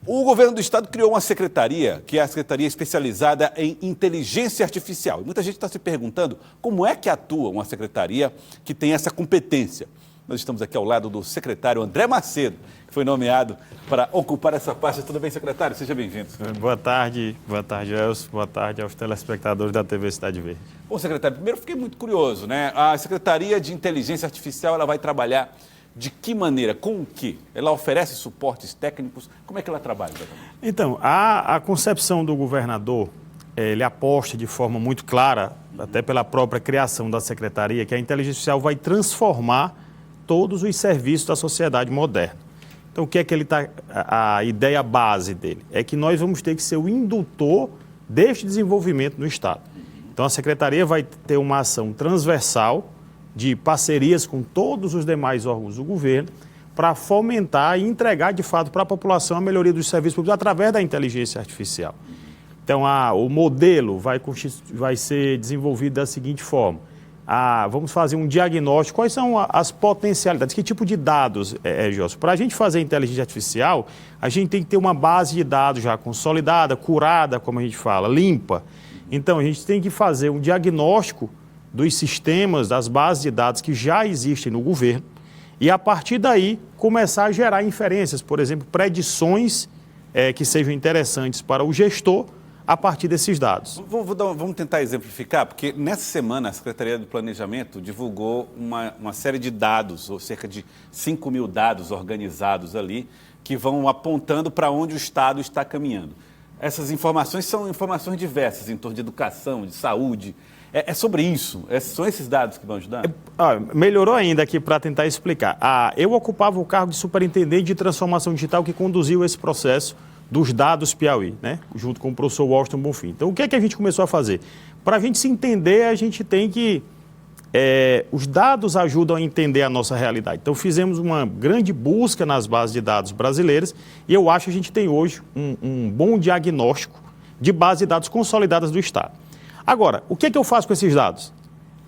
O governo do estado criou uma secretaria, que é a Secretaria Especializada em Inteligência Artificial. E muita gente está se perguntando como é que atua uma secretaria que tem essa competência. Nós estamos aqui ao lado do secretário André Macedo, que foi nomeado para ocupar essa pasta. Tudo bem, secretário? Seja bem-vindo. Boa tarde, Elcio. Boa tarde aos telespectadores da TV Cidade Verde. Bom, secretário, primeiro fiquei muito curioso, né? A Secretaria de Inteligência Artificial, ela vai trabalhar de que maneira? Com o quê? Ela oferece suportes técnicos? Como é que ela trabalha exatamente? Então, a concepção do governador, ele aposta de forma muito clara, até pela própria criação da secretaria, que a inteligência artificial vai transformar todos os serviços da sociedade moderna. Então, o que é que ele está... A ideia base dele é que nós vamos ter que ser o indutor deste desenvolvimento no Estado. Então, a secretaria vai ter uma ação transversal de parcerias com todos os demais órgãos do governo para fomentar e entregar, de fato, para a população a melhoria dos serviços públicos através da inteligência artificial. Então, o modelo vai ser desenvolvido da seguinte forma. Vamos fazer um diagnóstico. Quais são as potencialidades? Que tipo de dados, José? Para a gente fazer inteligência artificial, a gente tem que ter uma base de dados já consolidada, curada, como a gente fala, limpa. Então, a gente tem que fazer um diagnóstico dos sistemas, das bases de dados que já existem no governo e, a partir daí, começar a gerar inferências, por exemplo, predições que sejam interessantes para o gestor a partir desses dados. Vamos tentar exemplificar, porque nessa semana a Secretaria do Planejamento divulgou uma série de dados, ou cerca de 5 mil dados organizados ali, que vão apontando para onde o Estado está caminhando. Essas informações são informações diversas, em torno de educação, de saúde. É sobre isso? São esses dados que vão ajudar? Melhorou ainda aqui para tentar explicar. Eu ocupava o cargo de superintendente de transformação digital que conduziu esse processo dos dados Piauí, né? Junto com o professor Washington Bonfim. Então, o que é que a gente começou a fazer? Para a gente se entender, a gente tem que... os dados ajudam a entender a nossa realidade. Então, fizemos uma grande busca nas bases de dados brasileiras e eu acho que a gente tem hoje um bom diagnóstico de bases de dados consolidadas do Estado. Agora, o que é que eu faço com esses dados?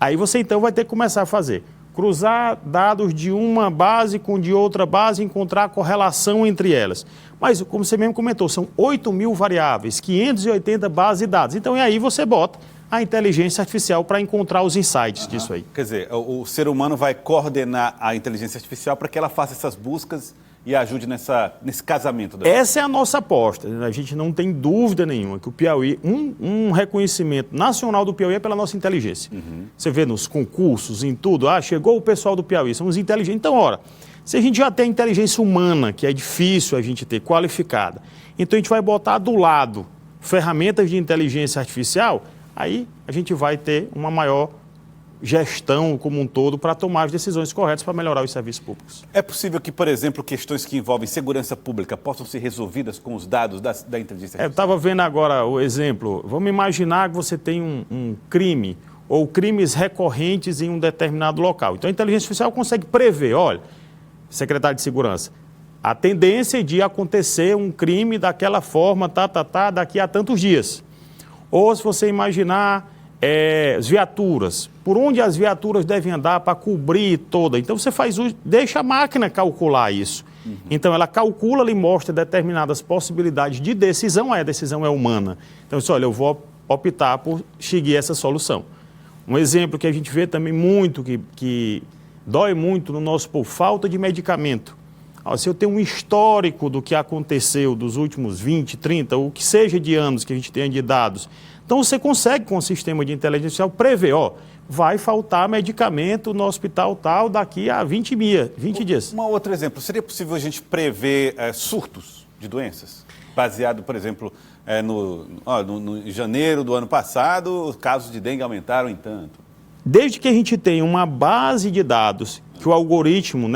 Aí você, então, vai ter que começar a fazer. Cruzar dados de uma base com de outra base e encontrar a correlação entre elas. Mas, como você mesmo comentou, são 8 mil variáveis, 580 bases de dados. Então, e aí você bota a inteligência artificial para encontrar os insights disso aí. Quer dizer, o ser humano vai coordenar a inteligência artificial para que ela faça essas buscas e ajude nesse casamento. Essa é a nossa aposta. A gente não tem dúvida nenhuma que o Piauí, um reconhecimento nacional do Piauí é pela nossa inteligência. Você vê nos concursos, em tudo, chegou o pessoal do Piauí, somos inteligentes. Então, ora, se a gente já tem a inteligência humana, que é difícil a gente ter qualificada, então a gente vai botar do lado ferramentas de inteligência artificial, aí a gente vai ter uma maior gestão como um todo para tomar as decisões corretas para melhorar os serviços públicos. É possível que, por exemplo, questões que envolvem segurança pública possam ser resolvidas com os dados da inteligência artificial? Eu estava vendo agora o exemplo. Vamos imaginar que você tem um crime ou crimes recorrentes em um determinado local. Então, a inteligência artificial consegue prever, olha, secretário de Segurança, a tendência de acontecer um crime daquela forma, daqui a tantos dias. Ou se você imaginar as viaturas, por onde as viaturas devem andar para cobrir toda. Então, você deixa a máquina calcular isso. Então, ela calcula e mostra determinadas possibilidades de decisão, a decisão é humana. Então, olha, eu vou optar por seguir essa solução. Um exemplo que a gente vê também muito, que dói muito no nosso povo, falta de medicamento. Se eu tenho um histórico do que aconteceu dos últimos 20, 30, o que seja de anos que a gente tenha de dados, então você consegue, com o sistema de inteligência artificial, prever, vai faltar medicamento no hospital tal daqui a 20 dias. Um outro exemplo, seria possível a gente prever surtos de doenças? Baseado, por exemplo, no janeiro do ano passado, os casos de dengue aumentaram em tanto. Desde que a gente tenha uma base de dados, que o algoritmo,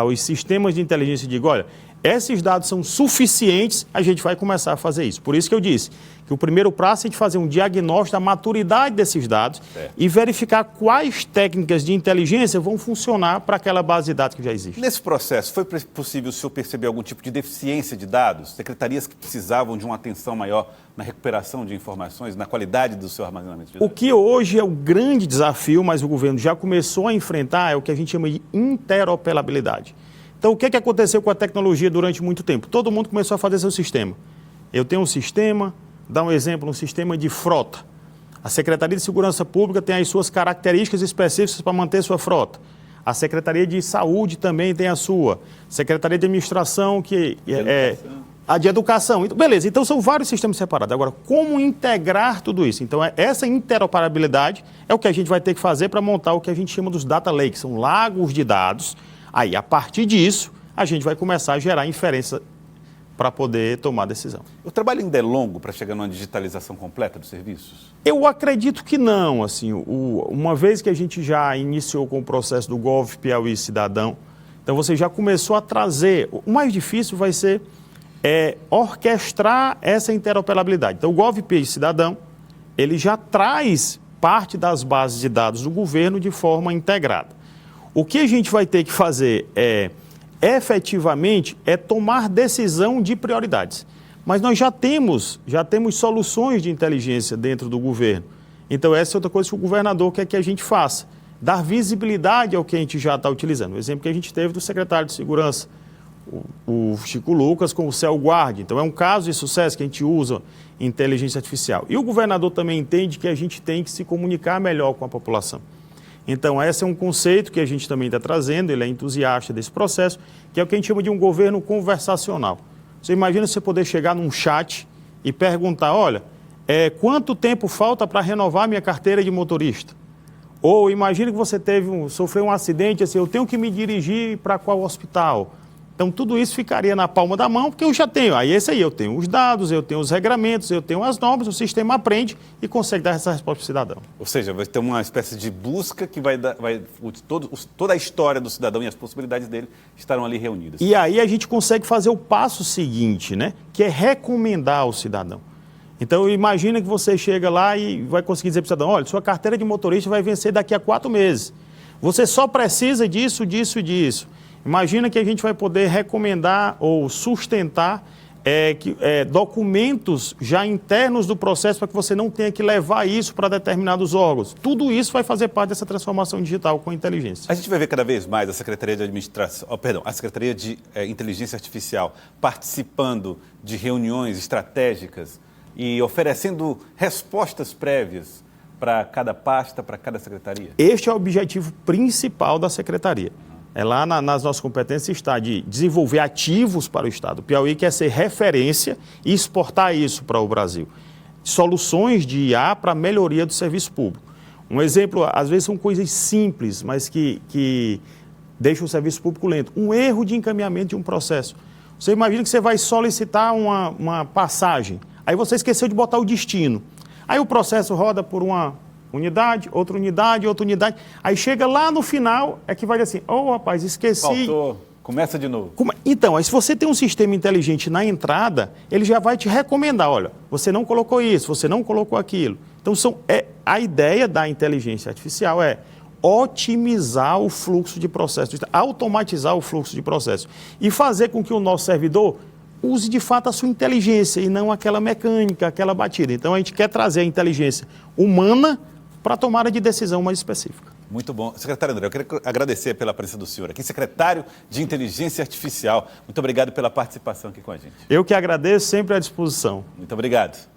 os sistemas de inteligência digam, olha, esses dados são suficientes, a gente vai começar a fazer isso. Por isso que eu disse que o primeiro passo é de fazer um diagnóstico da maturidade desses dados e verificar quais técnicas de inteligência vão funcionar para aquela base de dados que já existe. Nesse processo, foi possível o senhor perceber algum tipo de deficiência de dados? Secretarias que precisavam de uma atenção maior na recuperação de informações, na qualidade do seu armazenamento de dados? O que hoje é o grande desafio, mas o governo já começou a enfrentar, é o que a gente chama de interoperabilidade. Então, o que aconteceu com a tecnologia durante muito tempo? Todo mundo começou a fazer seu sistema. Eu tenho um sistema, dá um exemplo, um sistema de frota. A Secretaria de Segurança Pública tem as suas características específicas para manter sua frota. A Secretaria de Saúde também tem a sua. Secretaria de Administração, que é a de Educação. Então, beleza, então são vários sistemas separados. Agora, como integrar tudo isso? Então, essa interoperabilidade é o que a gente vai ter que fazer para montar o que a gente chama dos data lakes, são lagos de dados. Aí, a partir disso, a gente vai começar a gerar inferência para poder tomar decisão. O trabalho ainda é longo para chegar numa digitalização completa dos serviços? Eu acredito que não. Assim, uma vez que a gente já iniciou com o processo do Gov Piauí Cidadão, então você já começou a trazer. O mais difícil vai ser orquestrar essa interoperabilidade. Então, o Gov Piauí Cidadão, ele já traz parte das bases de dados do governo de forma integrada. O que a gente vai ter que fazer efetivamente é tomar decisão de prioridades. Mas nós já temos soluções de inteligência dentro do governo. Então, essa é outra coisa que o governador quer que a gente faça. Dar visibilidade ao que a gente já está utilizando. O exemplo que a gente teve do secretário de Segurança, o Chico Lucas, com o CellGuard. Então, é um caso de sucesso que a gente usa inteligência artificial. E o governador também entende que a gente tem que se comunicar melhor com a população. Então, esse é um conceito que a gente também está trazendo, ele é entusiasta desse processo, que é o que a gente chama de um governo conversacional. Você imagina você poder chegar num chat e perguntar, olha, quanto tempo falta para renovar minha carteira de motorista? Ou imagina que você sofreu um acidente, assim, eu tenho que me dirigir para qual hospital? Então, tudo isso ficaria na palma da mão, porque eu já tenho. Aí, eu tenho os dados, eu tenho os regramentos, eu tenho as normas, o sistema aprende e consegue dar essa resposta para o cidadão. Ou seja, vai ter uma espécie de busca que toda a história do cidadão e as possibilidades dele estarão ali reunidas. E aí a gente consegue fazer o passo seguinte, né? Que é recomendar ao cidadão. Então, imagina que você chega lá e vai conseguir dizer para o cidadão, olha, sua carteira de motorista vai vencer daqui a 4 meses. Você só precisa disso, disso e disso. Imagina que a gente vai poder recomendar ou sustentar documentos já internos do processo para que você não tenha que levar isso para determinados órgãos. Tudo isso vai fazer parte dessa transformação digital com inteligência. A gente vai ver cada vez mais a Secretaria de a Secretaria de Inteligência Artificial participando de reuniões estratégicas e oferecendo respostas prévias para cada pasta, para cada secretaria. Este é o objetivo principal da secretaria. Lá nas nossas competências está de desenvolver ativos para o Estado. O Piauí quer ser referência e exportar isso para o Brasil. Soluções de IA para melhoria do serviço público. Um exemplo, às vezes são coisas simples, mas que deixam o serviço público lento. Um erro de encaminhamento de um processo. Você imagina que você vai solicitar uma passagem, aí você esqueceu de botar o destino. Aí o processo roda por uma unidade, outra unidade, outra unidade. Aí chega lá no final, é que vai dizer assim, rapaz, esqueci. Faltou, começa de novo. Então, aí se você tem um sistema inteligente na entrada, ele já vai te recomendar, olha, você não colocou isso, você não colocou aquilo. Então, a ideia da inteligência artificial é otimizar o fluxo de processo, automatizar o fluxo de processo e fazer com que o nosso servidor use de fato a sua inteligência e não aquela mecânica, aquela batida. Então, a gente quer trazer a inteligência humana para a tomada de decisão mais específica. Muito bom. Secretário André, eu queria agradecer pela presença do senhor aqui, secretário de Inteligência Artificial. Muito obrigado pela participação aqui com a gente. Eu que agradeço, sempre à disposição. Muito obrigado.